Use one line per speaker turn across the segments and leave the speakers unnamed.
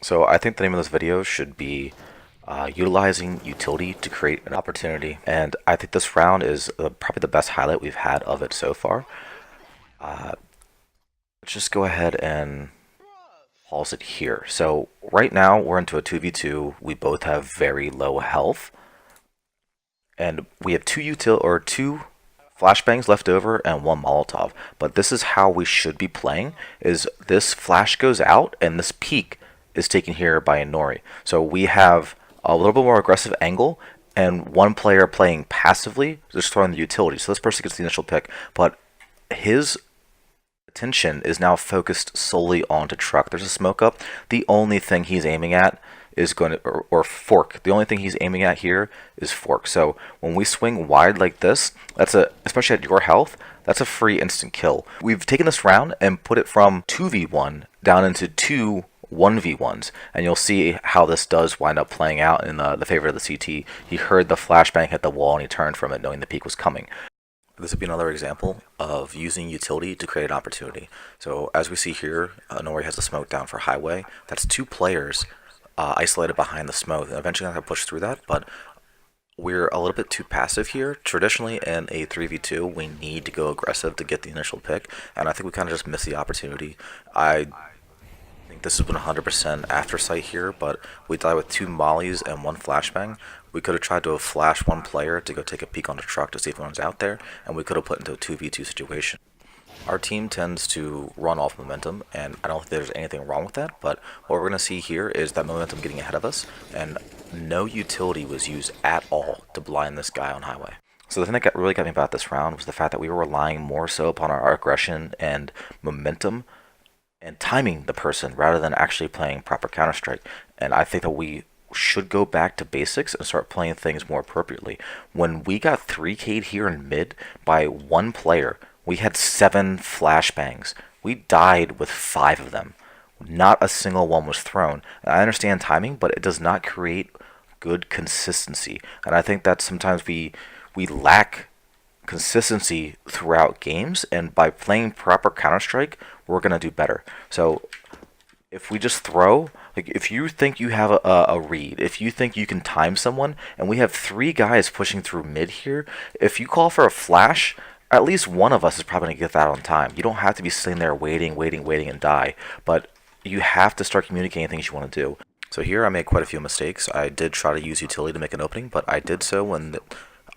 So I think the name of this video should be utilizing utility to create an opportunity. And I think this round is probably the best highlight we've had of it so far. Let's just go ahead and pause it here. So right now we're into a 2v2. We both have very low health. And we have two flashbangs left over and one Molotov. But this is how we should be playing, is this flash goes out and this peek is taken here by Inori. So we have a little bit more aggressive angle and one player playing passively, just throwing the utility. So this person gets the initial pick, but his attention is now focused solely onto truck. There's a smoke up. The only thing he's aiming at is going to, or fork. The only thing he's aiming at here is fork. So when we swing wide like this, especially at your health, that's a free instant kill. We've taken this round and put it from 2v1 down into two 1v1s, and you'll see how this does wind up playing out in the favor of the CT. He heard the flashbang hit the wall and he turned from it knowing the peak was coming. This would be another example of using utility to create an opportunity. So as we see here, Nori has a smoke down for highway. That's two players isolated behind the smoke. And eventually I'm going to push through that, but we're a little bit too passive here. Traditionally in a 3v2, we need to go aggressive to get the initial pick, and I think we kind of just missed the opportunity. I think this has been 100% after sight here, but we died with two mollies and one flashbang. We could have tried to have flashed one player to go take a peek on the truck to see if anyone's out there, and we could have put into a 2v2 situation. Our team tends to run off momentum, and I don't think there's anything wrong with that, but what we're going to see here is that momentum getting ahead of us, and no utility was used at all to blind this guy on highway. So the thing that really got me about this round was the fact that we were relying more so upon our aggression and momentum and timing the person rather than actually playing proper Counter-Strike. And I think that we should go back to basics and start playing things more appropriately. When we got 3K'd here in mid by one player, we had 7 flashbangs. We died with 5 of them. Not a single one was thrown. And I understand timing, but it does not create good consistency. And I think that sometimes we lack consistency throughout games, and by playing proper Counter-Strike, we're going to do better. So if we just throw, like if you think you have a read, if you think you can time someone, and we have 3 guys pushing through mid here, if you call for a flash, at least one of us is probably going to get that on time. You don't have to be sitting there waiting and die, but you have to start communicating things you want to do. So here I made quite a few mistakes. I did try to use utility to make an opening, but I did so when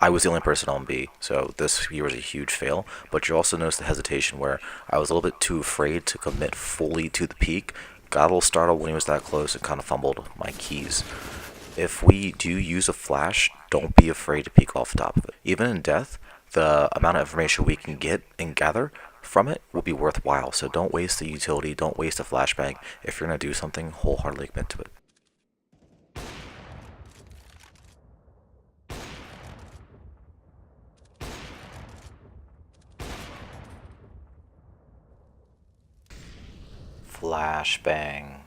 I was the only person on B, so this here was a huge fail. But you also notice the hesitation where I was a little bit too afraid to commit fully to the peak. Got a little startled when he was that close and kind of fumbled my keys. If we do use a flash, don't be afraid to peek off the top of it. Even in death, the amount of information we can get and gather from it will be worthwhile. So don't waste the utility, don't waste a flashbang. If you're going to do something, wholeheartedly commit to it. Flashbang.